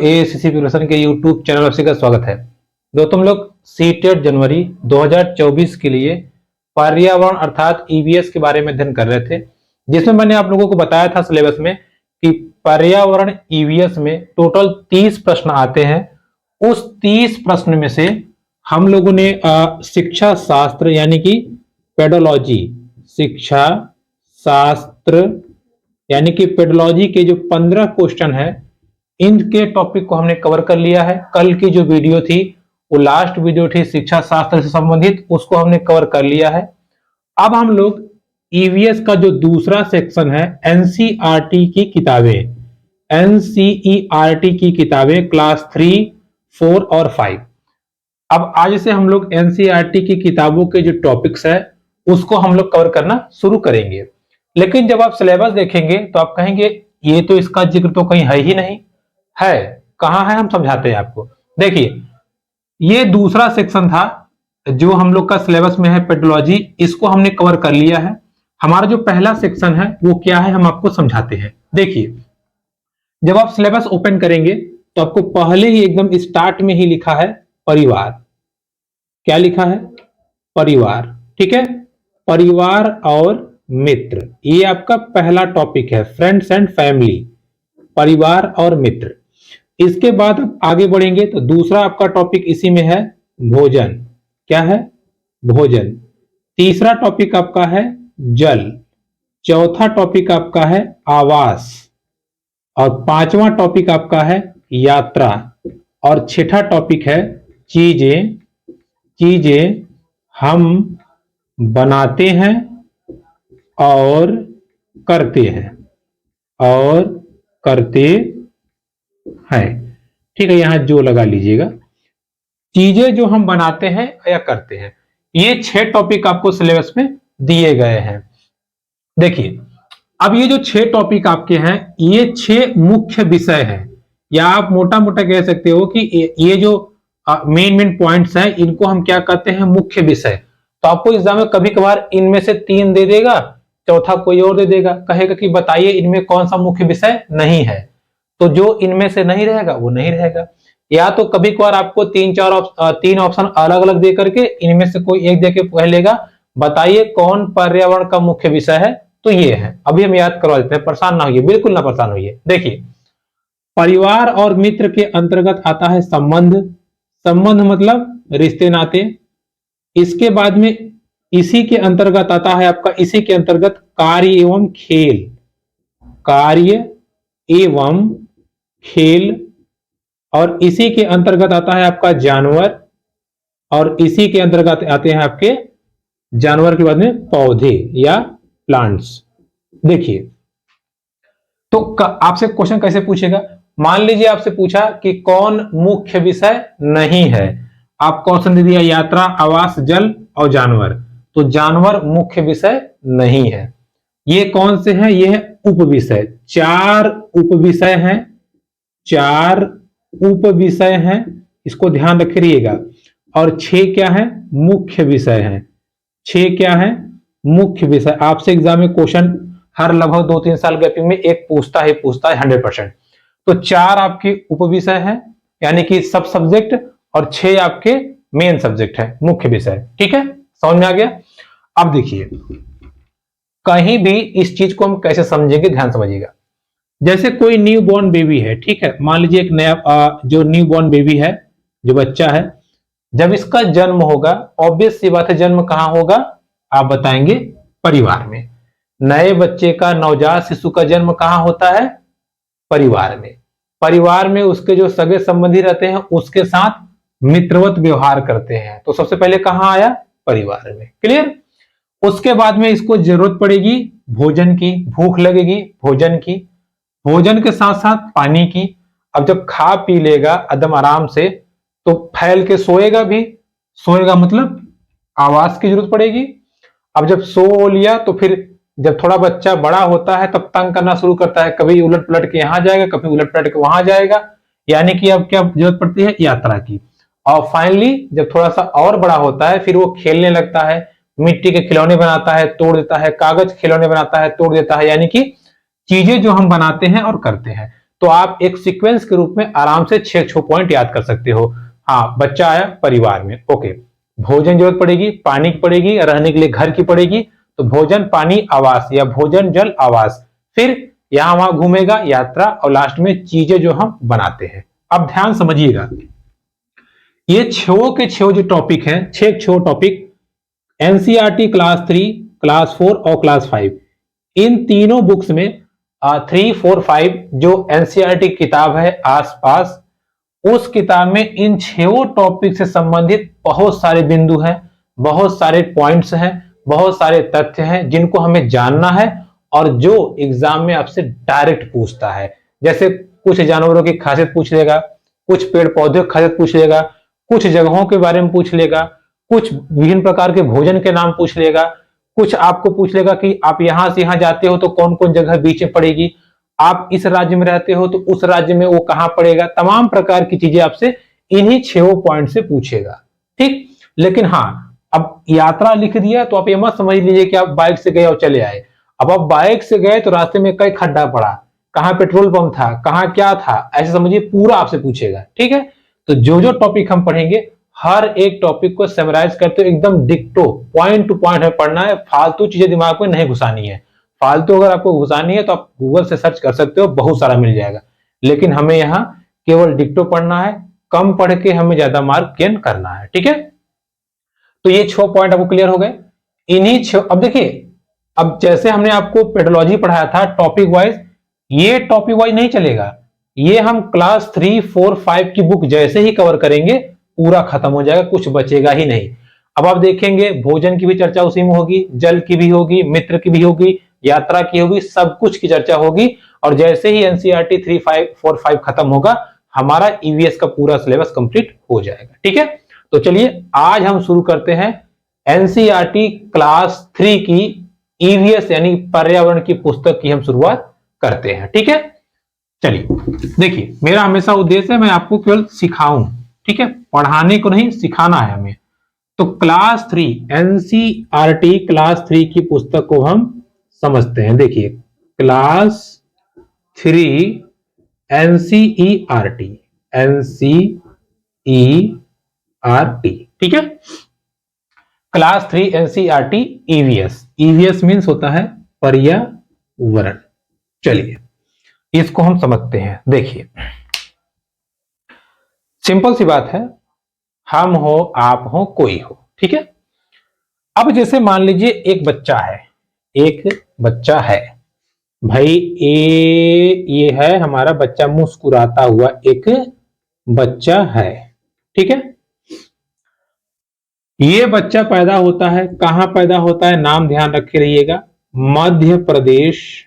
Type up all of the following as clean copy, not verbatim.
AICC preparation के YouTube channel आपसे का स्वागत है। दोस्तों हम लोग सीटेट जनवरी 2024 के लिए पर्यावरण अर्थात ईवीएस के बारे में अध्ययन कर रहे थे, जिसमें मैंने आप लोगों को बताया था सिलेबस में कि पर्यावरण ईवीएस में टोटल 30 प्रश्न आते हैं। उस 30 प्रश्न में से हम लोगों ने शिक्षा शास्त्र यानी कि पेडोलॉजी, शिक्षा शास्त्र यानी कि पेडोलॉजी के जो 15 क्वेश्चन है, इनके टॉपिक को हमने कवर कर लिया है। कल की जो वीडियो थी वो लास्ट वीडियो थी शिक्षा शास्त्र से संबंधित, उसको हमने कवर कर लिया है। अब हम लोग ईवीएस का जो दूसरा सेक्शन है एनसीईआरटी की किताबें, एनसीईआरटी की किताबें क्लास 3, 4 और 5। अब आज से हम लोग एनसीईआरटी की किताबों के जो टॉपिक्स है उसको हम लोग कवर करना शुरू करेंगे। लेकिन जब आप सिलेबस देखेंगे तो आप कहेंगे ये तो इसका जिक्र तो कहीं है ही नहीं। है, कहां है, हम समझाते हैं आपको। देखिए, ये दूसरा सेक्शन था जो हम लोग का सिलेबस में है पेडोलॉजी, इसको हमने कवर कर लिया है। हमारा जो पहला सेक्शन है वो क्या है, हम आपको समझाते हैं। देखिए, जब आप सिलेबस ओपन करेंगे तो आपको पहले ही एकदम स्टार्ट में ही लिखा है परिवार। क्या लिखा है? परिवार। ठीक है, परिवार और मित्र, ये आपका पहला टॉपिक है, फ्रेंड्स एंड फैमिली, परिवार और मित्र। इसके बाद आप आगे बढ़ेंगे तो दूसरा आपका टॉपिक इसी में है भोजन। क्या है? भोजन। तीसरा टॉपिक आपका है जल। चौथा टॉपिक आपका है आवास। और पांचवा टॉपिक आपका है यात्रा। और छठा टॉपिक है चीजें। चीजें हम बनाते हैं और करते हैं और करते हैं। ठीक है, यहां जो लगा लीजिएगा, चीजें जो हम बनाते हैं या करते हैं। ये 6 टॉपिक आपको सिलेबस में दिए गए हैं। देखिए, अब ये जो 6 टॉपिक आपके हैं, ये 6 मुख्य विषय हैं, या आप मोटा मोटा कह सकते हो कि ये जो मेन पॉइंट्स हैं, इनको हम क्या कहते हैं, मुख्य विषय। तो आपको एग्जाम में कभी कभार इनमें से 3 दे देगा, चौथा कोई और दे देगा, कहेगा कि बताइए इनमें कौन सा मुख्य विषय नहीं है। तो जो इनमें से नहीं रहेगा वो नहीं रहेगा। या तो कभी कभार आपको 3 ऑप्शन अलग अलग दे करके इनमें से कोई एक देके पहलेगा बताइए कौन पर्यावरण का मुख्य विषय है, तो ये है। अभी हम याद करवा देते हैं, परेशान ना होइए, बिल्कुल ना परेशान होइए। देखिए, परिवार और मित्र के अंतर्गत आता है संबंध। संबंध मतलब रिश्ते नाते। इसके बाद में इसी के अंतर्गत आता है आपका, इसी के अंतर्गत कार्य एवं खेल। कार्य एवं खेल। और इसी के अंतर्गत आता है आपका जानवर। और इसी के अंतर्गत आते हैं आपके जानवर के बाद में पौधे या प्लांट्स। देखिए, तो आपसे क्वेश्चन कैसे पूछेगा? मान लीजिए आपसे पूछा कि कौन मुख्य विषय नहीं है। आपको ऑप्शन दे दिया यात्रा, आवास, जल और जानवर। तो जानवर मुख्य विषय नहीं है। ये कौन से हैं? ये है उप विषय। 4 उप विषय हैं। 4 उप विषय हैं, इसको ध्यान रखिएगा। और 6 क्या है? मुख्य विषय हैं। 6 क्या है? मुख्य विषय। आपसे एग्जाम में क्वेश्चन हर लगभग 2-3 साल गैपिंग में एक पूछता है 100%। तो 4 आपके उप विषय हैं, यानी कि सब सब्जेक्ट, और 6 आपके मेन सब्जेक्ट है, मुख्य विषय। ठीक है, समझ में आ गया? अब देखिए, कहीं भी इस चीज को हम कैसे समझेंगे, ध्यान समझिएगा। जैसे कोई न्यू बॉर्न बेबी है, ठीक है, मान लीजिए एक नया जो न्यू बॉर्न बेबी है, जो बच्चा है, जब इसका जन्म होगा, ऑब्वियस सी बात है, जन्म कहां होगा? आप बताएंगे परिवार में। नए बच्चे का, नवजात शिशु का जन्म कहां होता है? परिवार में। परिवार में उसके जो सगे संबंधी रहते हैं उसके साथ मित्रवत व्यवहार करते हैं। तो सबसे पहले कहां आया? परिवार में। क्लियर? उसके बाद में इसको जरूरत पड़ेगी भोजन की, भूख लगेगी भोजन की, भोजन के साथ साथ पानी की। अब जब खा पी लेगा एकदम आराम से, तो फैल के सोएगा भी। सोएगा मतलब आवास की जरूरत पड़ेगी। अब जब सो लिया तो फिर जब थोड़ा बच्चा बड़ा होता है तब तंग करना शुरू करता है, कभी उलट पलट के यहां जाएगा, कभी उलट पलट के वहां जाएगा, यानी कि अब क्या जरूरत पड़ती है? यात्रा की। और फाइनली जब थोड़ा सा और बड़ा होता है, फिर वो खेलने लगता है, मिट्टी के खिलौने बनाता है, तोड़ देता है, कागज खिलौने बनाता है, तोड़ देता है, यानी कि चीजें जो हम बनाते हैं और करते हैं। तो आप एक सीक्वेंस के रूप में आराम से 6 पॉइंट याद कर सकते हो। हाँ, बच्चा आया परिवार में, ओके, भोजन जरूरत पड़ेगी, पानी की पड़ेगी, रहने के लिए घर की पड़ेगी, तो भोजन पानी आवास या भोजन जल आवास, फिर यहां वहां घूमेगा यात्रा, और लास्ट में चीजें जो हम बनाते हैं। अब ध्यान समझिएगा, ये के छो जो टॉपिक हैं, 6 टॉपिक एनसीईआरटी क्लास 3, क्लास 4 और क्लास 5, इन तीनों बुक्स में 3, 4, 5 जो एनसीईआरटी किताब है आसपास, उस किताब में इन 6 टॉपिक से संबंधित बहुत सारे बिंदु हैं, बहुत सारे पॉइंट्स हैं, बहुत सारे तथ्य हैं जिनको हमें जानना है, और जो एग्जाम में आपसे डायरेक्ट पूछता है। जैसे कुछ जानवरों की खासियत पूछ लेगा, कुछ पेड़ पौधों की खासियत पूछ लेगा, कुछ जगहों के बारे में पूछ लेगा, कुछ विभिन्न प्रकार के भोजन के नाम पूछ लेगा, कुछ आपको पूछ लेगा कि आप यहां से यहां जाते हो तो कौन कौन जगह बीच में पड़ेगी, आप इस राज्य में रहते हो तो उस राज्य में वो कहां पड़ेगा। तमाम प्रकार की चीजें आपसे इन्हीं 6 पॉइंट से पूछेगा, ठीक। लेकिन हाँ, अब यात्रा लिख दिया तो आप ये मत समझ लीजिए कि आप बाइक से गए और चले आए। अब आप बाइक से गए तो रास्ते में कई खड्डा पड़ा, कहां पेट्रोल पंप था, कहां क्या था, ऐसे समझिए पूरा आपसे पूछेगा, ठीक है। तो जो जो टॉपिक हम पढ़ेंगे, हर एक टॉपिक को समराइज करते हुए एकदम डिक्टो पॉइंट टू पॉइंट हमें पढ़ना है, फालतू चीजें दिमाग में नहीं घुसानी है। फालतू अगर आपको घुसानी है तो आप गूगल से सर्च कर सकते हो, बहुत सारा मिल जाएगा, लेकिन हमें यहाँ केवल डिक्टो पढ़ना है, कम पढ़ के हमें ज्यादा मार्क गेन करना है, ठीक है। तो ये 6 पॉइंट आपको क्लियर हो गए। इन्हीं 6, अब देखिए, अब जैसे हमने आपको पेडोलॉजी पढ़ाया था टॉपिक वाइज, ये टॉपिक वाइज नहीं चलेगा, ये हम क्लास 3, 4, 5 की बुक जैसे ही कवर करेंगे पूरा खत्म हो जाएगा, कुछ बचेगा ही नहीं। अब आप देखेंगे भोजन की भी चर्चा उसी में होगी, जल की भी होगी, मित्र की भी होगी, यात्रा की होगी, सब कुछ की चर्चा होगी। और जैसे ही एनसीईआरटी 3, 5, 4, 5 खत्म होगा, हमारा ईवीएस का पूरा सिलेबस कंप्लीट हो जाएगा, ठीक है। तो चलिए आज हम शुरू करते हैं एनसीईआरटी क्लास 3 की ईवीएस यानी पर्यावरण की पुस्तक की हम शुरुआत करते हैं, ठीक है। चलिए देखिए, मेरा हमेशा उद्देश्य है मैं आपको केवल सिखाऊं, ठीक है, पढ़ाने को नहीं, सिखाना है हमें। तो क्लास 3 एनसीईआरटी क्लास 3 की पुस्तक को हम समझते हैं। देखिए, क्लास 3 एनसीईआरटी, एनसीईआरटी, ठीक है। Class 3 NCERT EVS, EVS means होता है पर्यावरण। चलिए इसको हम समझते हैं। देखिए, सिंपल सी बात है, हम हो, आप हो, कोई हो, ठीक है। अब जैसे मान लीजिए एक बच्चा है, एक बच्चा है भाई, ये है हमारा बच्चा, मुस्कुराता हुआ एक बच्चा है, ठीक है। ये बच्चा पैदा होता है, कहां पैदा होता है, नाम ध्यान रखे रहिएगा, मध्य प्रदेश।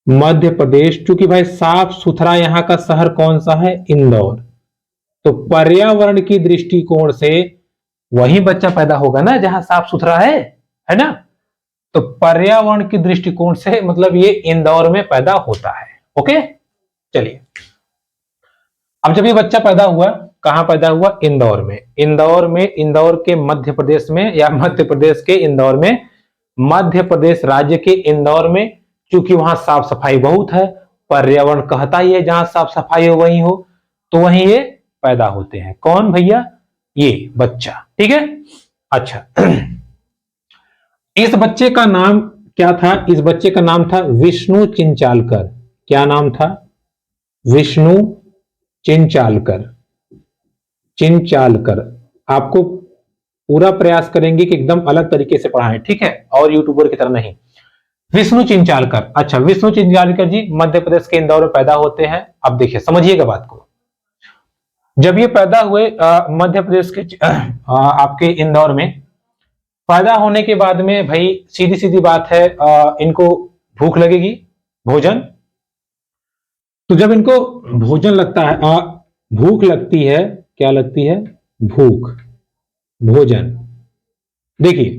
मध्य प्रदेश, क्योंकि भाई साफ सुथरा यहां का शहर कौन सा है, इंदौर, तो पर्यावरण की दृष्टिकोण से वही बच्चा पैदा होगा ना जहां साफ सुथरा है ना। तो पर्यावरण की दृष्टिकोण से मतलब ये इंदौर में पैदा होता है, ओके। चलिए, अब जब ये बच्चा पैदा हुआ, कहां पैदा हुआ, इंदौर में। इंदौर के मध्य प्रदेश में, या मध्य प्रदेश के इंदौर में, मध्य प्रदेश राज्य के इंदौर में, क्योंकि वहां साफ सफाई बहुत है, पर्यावरण कहता ही है जहां साफ सफाई हो वहीं हो, तो वहीं ये पैदा होते हैं। कौन भैया, ये बच्चा, ठीक है। अच्छा, इस बच्चे का नाम क्या था, इस बच्चे का नाम था विष्णु चिंचालकर। क्या नाम था, विष्णु चिंचालकर। चिंचालकर, आपको पूरा प्रयास करेंगे कि एकदम अलग तरीके से पढ़ाएं, ठीक है, और यूट्यूबर की तरह नहीं। विष्णु चिंचालकर, अच्छा, विष्णु चिंचालकर जी मध्य प्रदेश के इंदौर में पैदा होते हैं। अब देखिए, समझिएगा बात को, जब ये पैदा हुए मध्य प्रदेश के आपके इंदौर में, पैदा होने के बाद में भाई सीधी सीधी बात है, इनको भूख लगेगी, भोजन। तो जब इनको भोजन लगता है, भूख लगती है, क्या लगती है, भूख, भोजन। देखिए,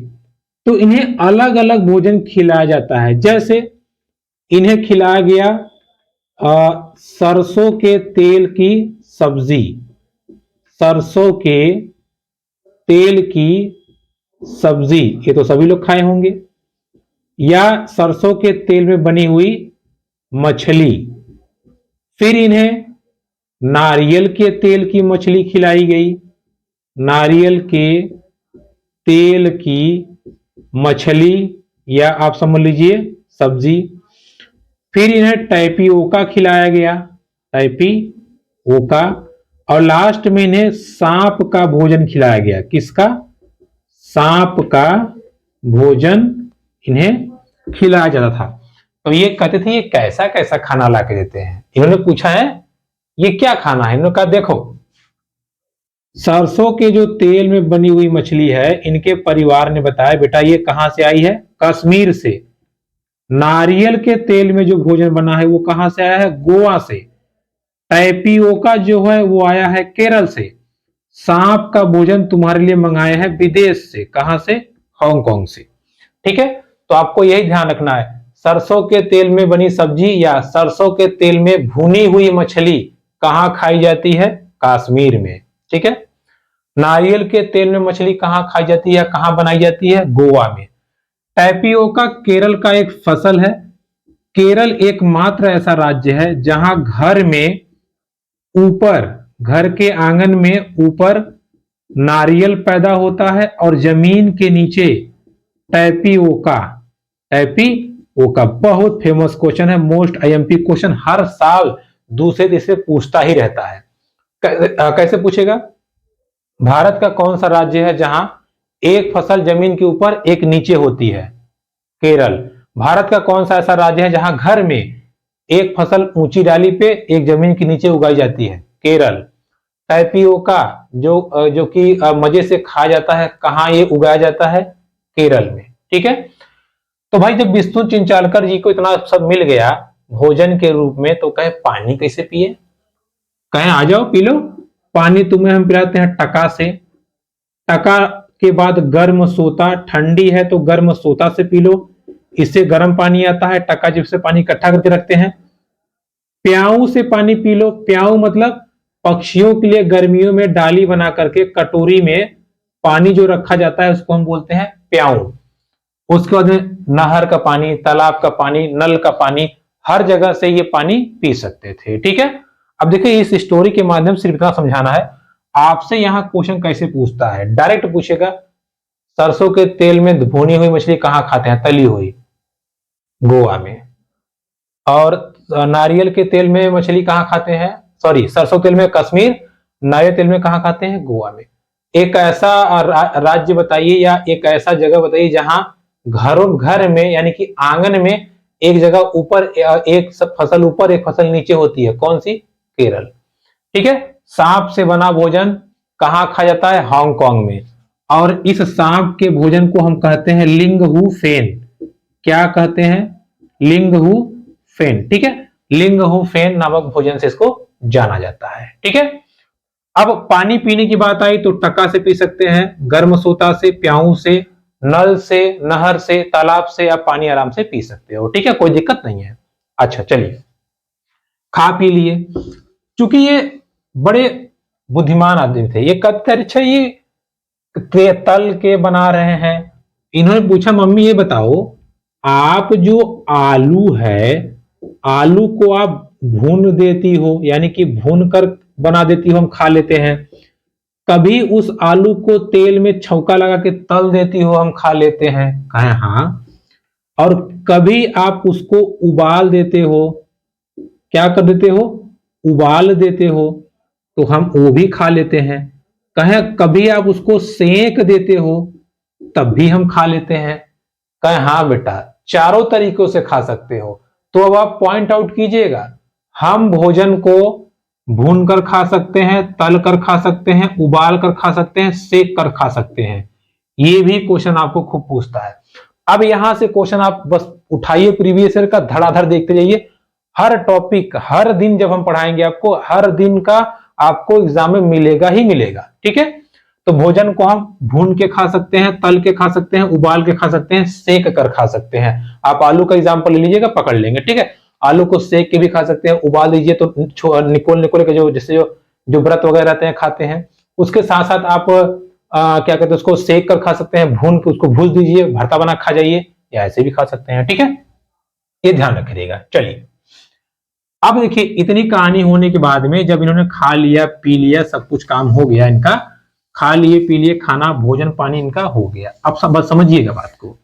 तो इन्हें अलग अलग भोजन खिलाया जाता है। जैसे इन्हें खिलाया गया सरसों के तेल की सब्जी, सरसों के तेल की सब्जी, ये तो सभी लोग खाए होंगे, या सरसों के तेल में बनी हुई मछली, फिर इन्हें नारियल के तेल की मछली खिलाई गई, नारियल के तेल की मछली या आप समझ लीजिए सब्जी। फिर इन्हें टैपियोका खिलाया गया, टैपियोका। और लास्ट में इन्हें सांप का भोजन खिलाया गया। किसका? सांप का भोजन इन्हें खिलाया जाता था। तो ये कहते थे ये कैसा कैसा खाना ला के देते हैं। इन्होंने पूछा है ये क्या खाना है, इन्होंने कहा देखो सरसों के जो तेल में बनी हुई मछली है, इनके परिवार ने बताया बेटा ये कहां से आई है? कश्मीर से। नारियल के तेल में जो भोजन बना है वो कहां से आया है? गोवा से। टैपियोका जो है वो आया है केरल से। सांप का भोजन तुम्हारे लिए मंगाए हैं विदेश से। कहां से? हांगकांग से। ठीक है, तो आपको यही ध्यान रखना है, सरसों के तेल में बनी सब्जी या सरसों के तेल में भुनी हुई मछली कहां खाई जाती है? कश्मीर में। ठीक है, नारियल के तेल में मछली कहां खाई जाती है, कहां बनाई जाती है? गोवा में। टैपियोका केरल का एक फसल है। केरल एकमात्र ऐसा राज्य है जहां घर में ऊपर, घर के आंगन में ऊपर नारियल पैदा होता है और जमीन के नीचे टैपियोका। टैपियोका बहुत फेमस क्वेश्चन है, मोस्ट आईएमपी क्वेश्चन, हर साल दूसरे तीसरे पूछता ही रहता है। कैसे पूछेगा? भारत का कौन सा राज्य है जहां एक फसल जमीन के ऊपर एक नीचे होती है? केरल। भारत का कौन सा ऐसा राज्य है जहां घर में एक फसल ऊंची डाली पे एक जमीन के नीचे उगाई जाती है? केरल। टैपियोका जो कि मजे से खाया जाता है, कहां ये उगाया जाता है? केरल में। ठीक है, तो भाई जब विष्णु चिंचालकर जी को इतना सब मिल गया भोजन के रूप में, तो कहे पानी कैसे पिए? कहे आ जाओ पी लो पानी, तुम्हें हम पिलाते हैं टका से। टका के बाद गर्म सोता, ठंडी है तो गर्म सोता से पी लो, इससे गर्म पानी आता है। टका जिससे पानी इकट्ठा करके रखते हैं। प्याऊ से पानी पी लो। प्याऊ मतलब पक्षियों के लिए गर्मियों में डाली बना करके कटोरी में पानी जो रखा जाता है उसको हम बोलते हैं प्याऊ। उसके बाद में नहर का पानी, तालाब का पानी, नल का पानी, हर जगह से ये पानी पी सकते थे। ठीक है, अब देखिए इस स्टोरी के माध्यम से सिर्फ इतना समझाना है आपसे। यहां क्वेश्चन कैसे पूछता है? डायरेक्ट पूछेगा सरसों के तेल में भुनी हुई मछली कहां खाते हैं? तली हुई, गोवा में। और नारियल के तेल में मछली कहां खाते हैं? सॉरी, सरसों तेल में कश्मीर, नारियल तेल में कहां खाते हैं? गोवा में। एक ऐसा राज्य बताइए या एक ऐसा जगह बताइए जहां घर में यानी कि आंगन में एक जगह ऊपर एक फसल ऊपर एक फसल नीचे होती है। कौन सी? केरल। ठीक है, सांप से बना भोजन कहां खाया जाता है? हांगकांग में। और इस सांप के भोजन को हम कहते हैं लिंगहू फेन। क्या कहते हैं? लिंगहू फेन। ठीक है, लिंगहू फेन नामक भोजन से इसको जाना जाता है। ठीक है, अब पानी पीने की बात आई तो टका से पी सकते हैं, गर्म सोता से, प्याऊ से, नल से, नहर से, तालाब से आप पानी आराम से पी सकते हो। ठीक है, कोई दिक्कत नहीं है। अच्छा चलिए, खा पी लिए। चूंकि ये बड़े बुद्धिमान आदमी थे, ये कहते अच्छा ये तल के बना रहे हैं। इन्होंने पूछा मम्मी ये बताओ आप जो आलू है, आलू को आप भून देती हो यानी कि भून कर बना देती हो, हम खा लेते हैं। कभी उस आलू को तेल में छौंका लगा के तल देती हो, हम खा लेते हैं। कहे हाँ। और कभी आप उसको उबाल देते हो, क्या कर देते हो? उबाल देते हो, तो हम वो भी खा लेते हैं। कहे कभी आप उसको सेंक देते हो, तब भी हम खा लेते हैं। कहे हाँ बेटा, चारों तरीकों से खा सकते हो। तो अब आप पॉइंट आउट कीजिएगा, हम भोजन को भून कर खा सकते हैं, तल कर खा सकते हैं, उबाल कर खा सकते हैं, सेक कर खा सकते हैं। ये भी क्वेश्चन आपको खूब पूछता है। अब यहां से क्वेश्चन आप बस उठाइए प्रीवियस ईयर का, धड़ाधड़ देखते जाइए। हर टॉपिक हर दिन जब हम पढ़ाएंगे आपको, हर दिन का आपको एग्जाम में मिलेगा ही मिलेगा। ठीक है, तो भोजन को हम भून के खा सकते हैं, तल के खा सकते हैं, उबाल के खा सकते हैं, सेक कर खा सकते हैं। आप आलू का एग्जाम्पल ले लीजिएगा, पकड़ लेंगे। ठीक है, आलू को सेक के भी खा सकते हैं, उबाल दीजिए तो निकोल के जो जैसे जो व्रत वगैरह रहते हैं खाते हैं। उसके साथ साथ आप क्या कहते हैं उसको सेक कर खा सकते हैं, भून के उसको भूज दीजिए, भरता बना खा जाइए, या ऐसे भी खा सकते हैं। ठीक है, ये ध्यान रखिएगा। चलिए अब देखिए इतनी कहानी होने के बाद में जब इन्होंने खा लिया पी लिया, सब कुछ काम हो गया इनका, खा लिए पी लिए, खाना भोजन पानी इनका हो गया। अब सब बस समझिएगा बात को।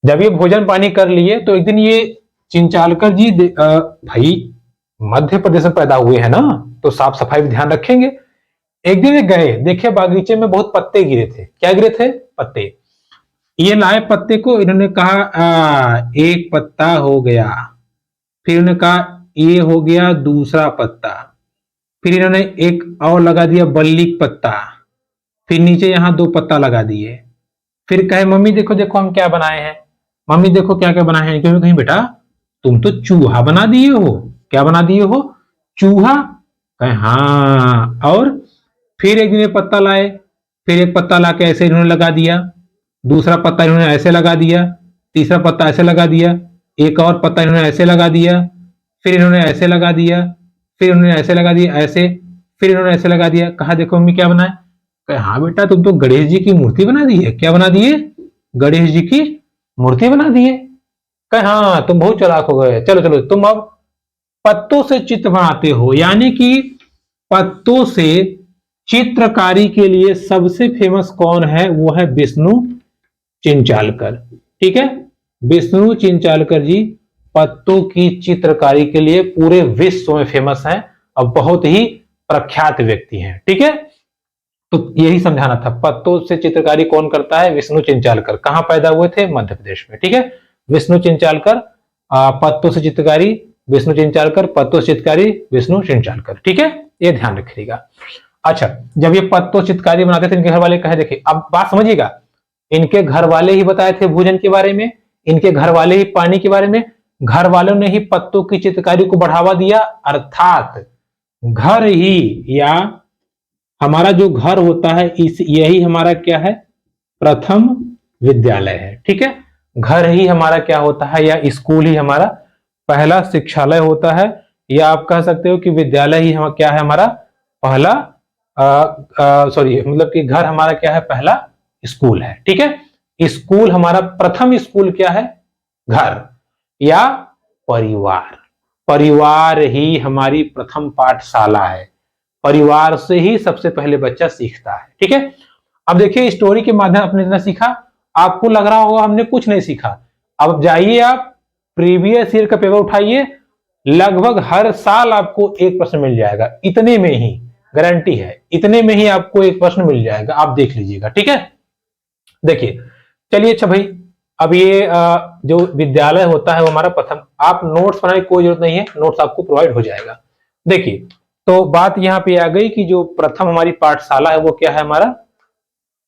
जब ये भोजन पानी कर लिए तो एक दिन ये चिंचालकर जी भाई मध्य प्रदेश में पैदा हुए हैं ना, तो साफ सफाई भी ध्यान रखेंगे। एक दिन ये गए, देखे बागीचे में बहुत पत्ते गिरे थे। क्या गिरे थे? पत्ते। ये लाए पत्ते को, इन्होंने कहा एक पत्ता हो गया। फिर इन्होंने कहा ये हो गया दूसरा पत्ता। फिर इन्होंने एक और लगा दिया बल्ली पत्ता। फिर नीचे यहां 2 पत्ता लगा दिए। फिर कहे मम्मी देखो देखो हम क्या बनाए हैं, मम्मी देखो क्या क्या बनाए हैं। क्यों? कहीं बेटा तुम तो चूहा बना दिए हो। क्या बना दिए हो? चूहा। कहे हाँ। और फिर एक दिन पत्ता लाए, फिर एक पत्ता लाके ऐसे इन्होंने लगा दिया, दूसरा पत्ता इन्होंने ऐसे लगा दिया, तीसरा पत्ता ऐसे लगा दिया, एक और पत्ता इन्होंने ऐसे लगा दिया, फिर इन्होंने ऐसे लगा दिया, फिर इन्होंने ऐसे लगा दिया ऐसे, फिर इन्होंने ऐसे लगा दिया। कहा देखो मम्मी क्या बनाए? कहे हाँ बेटा तुम तो गणेश जी की मूर्ति बना दी है। क्या बना दिए? गणेश जी की मूर्ति बना दिए। कहे हाँ तुम बहुत चालाक हो गए, चलो चलो तुम अब पत्तों से चित्र बनाते हो। यानी कि पत्तों से चित्रकारी के लिए सबसे फेमस कौन है? वो है विष्णु चिंचालकर। ठीक है, विष्णु चिंचालकर जी पत्तों की चित्रकारी के लिए पूरे विश्व में फेमस हैं और बहुत ही प्रख्यात व्यक्ति हैं। ठीक है, तो यही समझाना था। पत्तों से चित्रकारी कौन करता है? विष्णु चिंचालकर। कहां पैदा हुए थे? मध्य प्रदेश में। ठीक है, विष्णु चिंचालकर पत्तों से चित्रकारी, विष्णु चिंचालकर पत्तों से चित्रकारी, विष्णु चिंचालकर। ठीक है, ये ध्यान रखिएगा। अच्छा, जब ये पत्तों चित्रकारी बनाते थे इनके घर वाले कहे, देखिए अब बात समझिएगा, इनके घर वाले ही बताए थे भोजन के बारे में, इनके घर वाले ही पानी के बारे में, घर वालों ने ही पत्तों की चित्रकारी को बढ़ावा दिया। अर्थात घर ही या हमारा जो घर होता है इस यही हमारा क्या है? प्रथम विद्यालय है। ठीक है, घर ही हमारा क्या होता है या स्कूल ही हमारा पहला शिक्षालय होता है, या आप कह सकते हो कि विद्यालय ही हम क्या है? हमारा पहला सॉरी मतलब कि घर हमारा क्या है? पहला स्कूल है। ठीक है, स्कूल हमारा प्रथम स्कूल क्या है? घर या परिवार। परिवार ही हमारी प्रथम पाठशाला है, परिवार से ही सबसे पहले बच्चा सीखता है। ठीक है, अब देखिए स्टोरी के माध्यम अपने इतना सीखा, आपको लग रहा होगा हमने कुछ नहीं सीखा। अब जाइए आप प्रीवियस ईयर का पेपर उठाइए, लगभग हर साल आपको एक प्रश्न मिल जाएगा, इतने में ही गारंटी है, इतने में ही आपको एक प्रश्न मिल जाएगा। आप देख लीजिएगा। ठीक है, देखिए चलिए। अच्छा भाई, अब ये जो विद्यालय होता है वो हमारा प्रथम, आप नोट्स बनाने की कोई जरूरत नहीं है, नोट्स आपको प्रोवाइड हो जाएगा। देखिए तो बात यहां पे आ गई कि जो प्रथम हमारी पाठशाला है वो क्या है? हमारा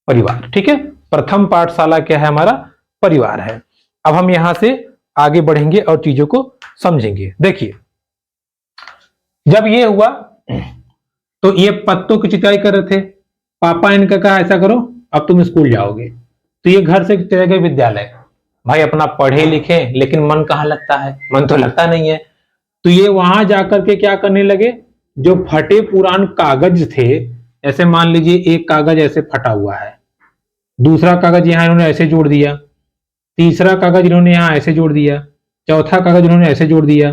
परिवार। ठीक है, प्रथम पाठशाला क्या है? हमारा परिवार है। अब हम यहां से आगे बढ़ेंगे और चीजों को समझेंगे। देखिए जब ये हुआ तो ये पत्तों की चित्राई कर रहे थे, पापा इनका कहा ऐसा करो अब तुम स्कूल जाओगे, तो ये घर से चले गए विद्यालय। भाई अपना पढ़े लिखे, लेकिन मन कहाँ लगता है? मन तो लगता नहीं है। तो ये वहां जाकर के क्या करने लगे? जो फटे पुरान कागज थे, ऐसे मान लीजिए एक कागज ऐसे फटा हुआ है, दूसरा कागज यहां इन्होंने ऐसे जोड़ दिया, तीसरा कागज इन्होंने यहां ऐसे जोड़ दिया, चौथा कागज इन्होंने ऐसे जोड़ दिया,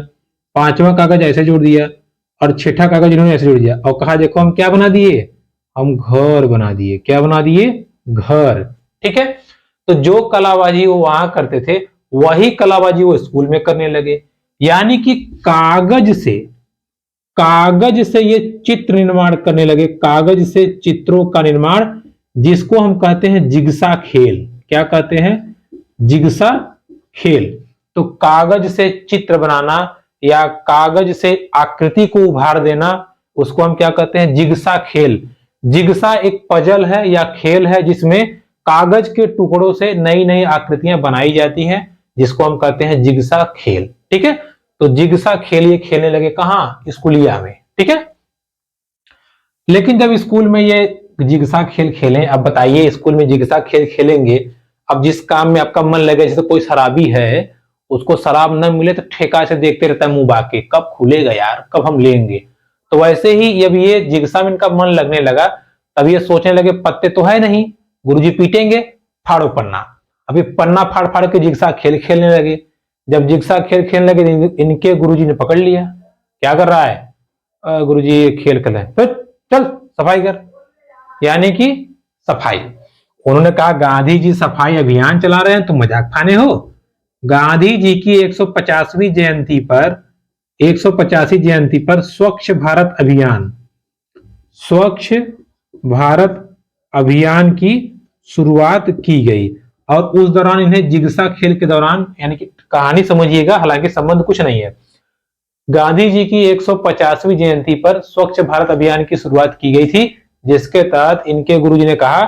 पांचवा कागज ऐसे जोड़ दिया और छठा कागज इन्होंने ऐसे जोड़ दिया और कहा देखो हम क्या बना दिए? हम घर बना दिए। क्या बना दिए? घर। ठीक है, तो जो कलाबाजी वो वहां करते थे वही कलाबाजी वो स्कूल में करने लगे। यानी कि कागज से ये चित्र निर्माण करने लगे, कागज से चित्रों का निर्माण, जिसको हम कहते हैं जिगसा खेल। क्या कहते हैं? जिगसा खेल। तो कागज से चित्र बनाना या कागज से आकृति को उभार देना, उसको हम क्या कहते हैं? जिगसा खेल। जिगसा एक पजल है या खेल है जिसमें कागज के टुकड़ों से नई नई आकृतियां बनाई जाती हैं, जिसको हम कहते हैं जिगसा खेल। ठीक है, तो जिगसा खेल ये खेलने लगे कहां? स्कूलिया में। ठीक है, लेकिन जब स्कूल में ये जिगसा खेल खेलें, अब बताइए स्कूल में जिगसा खेल खेलेंगे, अब जिस काम में आपका मन लगे, जैसे कोई शराबी है उसको शराब न मिले तो ठेका से देखते रहता है मुंह बाके, कब खुलेगा यार, कब हम लेंगे। तो वैसे ही जब ये जिगसा में इनका मन लगने लगा, तब ये सोचने लगे पत्ते तो है नहीं, गुरुजी पीटेंगे, फाड़ो पन्ना। अभी पन्ना फाड़ फाड़ के जिगसा खेल खेलने लगे। जब जिगसा खेल खेलने लगे इनके गुरुजी ने पकड़ लिया, क्या कर रहा है गुरुजी खेल खेल रहे हैं, तो चल सफाई कर, यानी कि सफाई। उन्होंने कहा गांधी जी सफाई अभियान चला रहे हैं, तुम मजाक खाने हो। गांधी जी की 150वीं जयंती पर 185 जयंती पर स्वच्छ भारत अभियान, स्वच्छ भारत अभियान की शुरुआत की गई और उस दौरान इन्हें जिगसा खेल के दौरान, यानी कि कहानी समझिएगा, हालांकि संबंध कुछ नहीं है। गांधी जी की 150वीं जयंती पर स्वच्छ भारत अभियान की शुरुआत की गई थी, जिसके तहत इनके गुरुजी ने कहा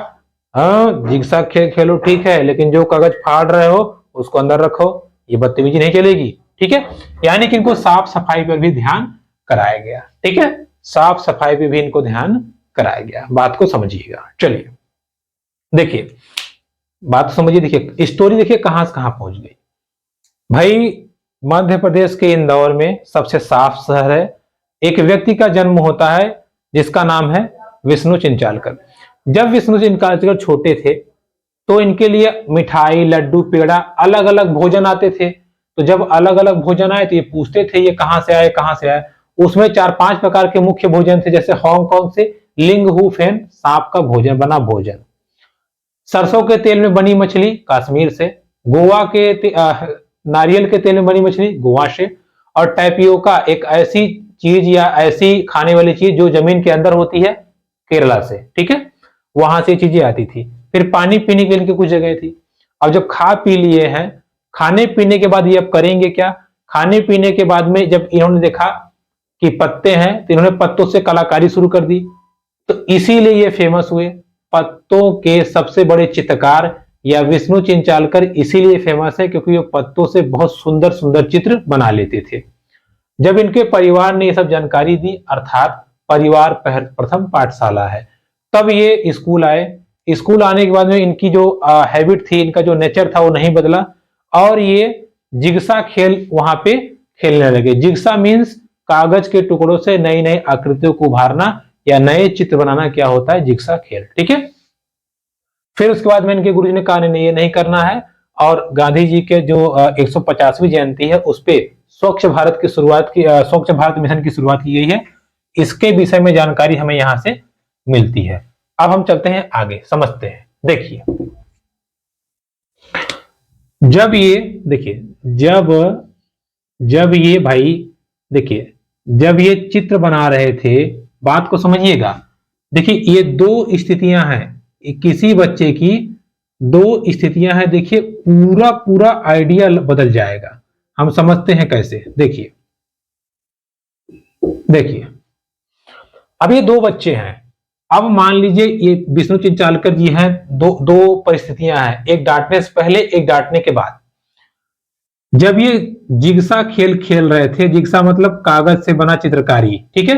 हाँ जिगसा खेल खेलो ठीक है, लेकिन जो कागज फाड़ रहे हो उसको अंदर रखो, ये बदतमीजी नहीं चलेगी, ठीक है। यानी कि इनको साफ सफाई पर भी ध्यान कराया गया, ठीक है, साफ सफाई पर भी इनको ध्यान कराया गया। बात को समझिएगा। चलिए देखिए, बात समझिए, देखिए स्टोरी देखिए कहां से कहां पहुंच गई। भाई मध्य प्रदेश के इंदौर में सबसे साफ शहर है, एक व्यक्ति का जन्म होता है जिसका नाम है विष्णु चिंचालकर। जब विष्णु चिंचालकर छोटे थे तो इनके लिए मिठाई, लड्डू, पेड़ा, अलग अलग भोजन आते थे। तो जब अलग अलग भोजन आए तो ये पूछते थे ये कहां से आए, कहां से आए। उसमें 4-5 प्रकार के मुख्य भोजन थे, जैसे हांगकांग से लिंग हु फेन, सांप का भोजन बना भोजन, सरसों के तेल में बनी मछली कश्मीर से, गोवा के नारियल के तेल में बनी मछली गोवा से, और टैपियोका एक ऐसी चीज या ऐसी खाने वाली चीज जो जमीन के अंदर होती है केरला से, ठीक है, वहां से चीजें आती थी। फिर पानी पीने के लिए कुछ जगह थी। अब जब खा पी लिए हैं, खाने पीने के बाद ये अब करेंगे क्या, खाने पीने के बाद में जब इन्होंने देखा कि पत्ते हैं तो इन्होंने पत्तों से कलाकारी शुरू कर दी, तो इसीलिए ये फेमस हुए। पत्तों के सबसे बड़े चित्रकार या विष्णु चिंचालकर इसीलिए फेमस है क्योंकि वो पत्तों से बहुत सुंदर सुंदर चित्र बना लेते थे। जब इनके परिवार ने ये सब जानकारी दी, अर्थात परिवार प्रथम पाठशाला है, तब ये स्कूल आए। स्कूल आने के बाद में इनकी जो हैबिट थी, इनका जो नेचर था वो नहीं बदला और ये जिगसा खेल वहां पे खेलने लगे। जिगसा मीन्स कागज के टुकड़ों से नई नई आकृतियों को उभारना या नए चित्र बनाना, क्या होता है जिगसा खेल, ठीक है। फिर उसके बाद में इनके गुरुजी ने कहा नहीं ये नहीं करना है, और गांधी जी के जो 150वीं जयंती है उस पे स्वच्छ भारत की शुरुआत की, स्वच्छ भारत मिशन की शुरुआत की गई है। इसके विषय में जानकारी हमें यहां से मिलती है। अब हम चलते हैं आगे, समझते हैं। देखिए जब ये देखिए जब ये भाई देखिए जब ये चित्र बना रहे थे, बात को समझिएगा। देखिए ये दो स्थितियां हैं, किसी बच्चे की दो स्थितियां हैं। देखिए पूरा पूरा आइडिया बदल जाएगा। हम समझते हैं कैसे। देखिए अब ये दो बच्चे हैं। अब मान लीजिए ये विष्णु चिंचालकर जी हैं, दो परिस्थितियां हैं, एक डांटने से पहले, एक डांटने के बाद। जब ये जिगसा खेल खेल रहे थे, जिगसा मतलब कागज से बना चित्रकारी, ठीक है,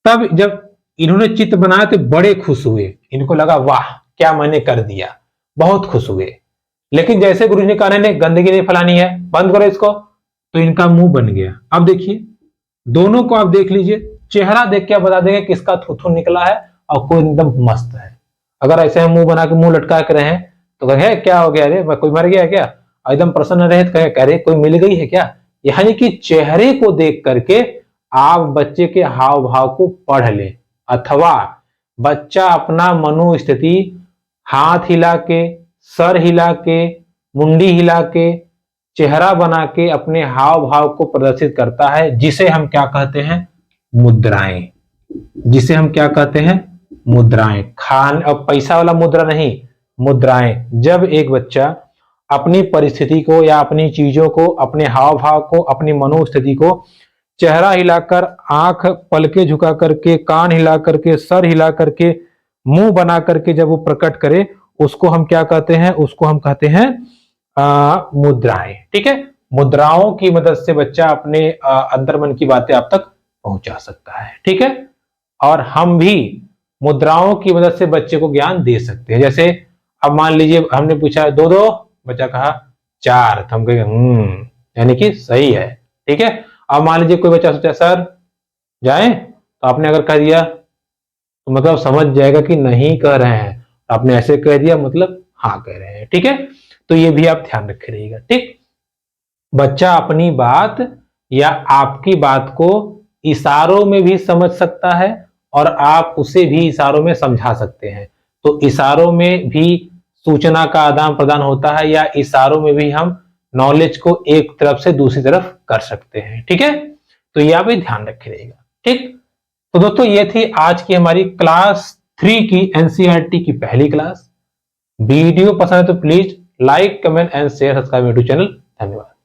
तब जब इन्होंने चित्र बनाया तो बड़े खुश हुए, इनको लगा वाह क्या मैंने कर दिया, बहुत खुश हुए। लेकिन जैसे गुरु जी ने कहा नहीं गंदगी नहीं फैलानी है, बंद करो इसको, तो इनका मुंह बन गया। अब देखिए दोनों को आप देख लीजिए, चेहरा देख के आप बता देंगे किसका थूथू निकला है और कोई एकदम मस्त है। अगर ऐसे हम मुंह बना के मुंह लटका के रहे तो कहे क्या हो गया, अरे कोई मर गया है क्या, एकदम प्रसन्न रहे तो कहे अरे कोई मिल गई है क्या। यानी कि चेहरे को देख करके आप बच्चे के हाव भाव को पढ़ ले, अथवा बच्चा अपना मनोस्थिति हाथ हिला के, सर हिला के, मुंडी हिला के, चेहरा बना के अपने हाव भाव को प्रदर्शित करता है, जिसे हम क्या कहते हैं मुद्राएं, जिसे हम क्या कहते हैं मुद्राएं। खान और पैसा वाला मुद्रा नहीं, मुद्राएं। जब एक बच्चा अपनी परिस्थिति को या अपनी चीजों को, अपने हाव भाव को, अपनी मनोस्थिति को चेहरा हिलाकर, आंख पलके झुका करके, कान हिला करके, सर हिला करके, मुंह बना करके जब वो प्रकट करे, उसको हम क्या कहते हैं, उसको हम कहते हैं मुद्राएं, ठीक है। मुद्राओं की मदद से बच्चा अपने अंतर मन की बातें आप तक पहुंचा सकता है, ठीक है। और हम भी मुद्राओं की मदद से बच्चे को ज्ञान दे सकते हैं। जैसे अब मान लीजिए हमने पूछा 2-2, बच्चा कहा 4, तो हम कहेंगे यानी कि सही है, ठीक है। अब मान लीजिए कोई बच्चा सोचा सर जाएं, तो आपने अगर कह दिया तो मतलब समझ जाएगा कि नहीं कह रहे हैं, आपने ऐसे कह दिया मतलब हाँ कह रहे हैं, ठीक है। तो ये भी आप ध्यान रखे रहिएगा, ठीक। बच्चा अपनी बात या आपकी बात को इशारों में भी समझ सकता है और आप उसे भी इशारों में समझा सकते हैं। तो इशारों में भी सूचना का आदान प्रदान होता है, या इशारों में भी हम नॉलेज को एक तरफ से दूसरी तरफ कर सकते हैं। ठीक है, तो यह भी ध्यान रखिएगा। ठीक, तो दोस्तों ये थी आज की हमारी क्लास 3 की एनसीईआरटी की पहली क्लास। वीडियो पसंद है तो please like, comment and share, subscribe to channel. धन्यवाद।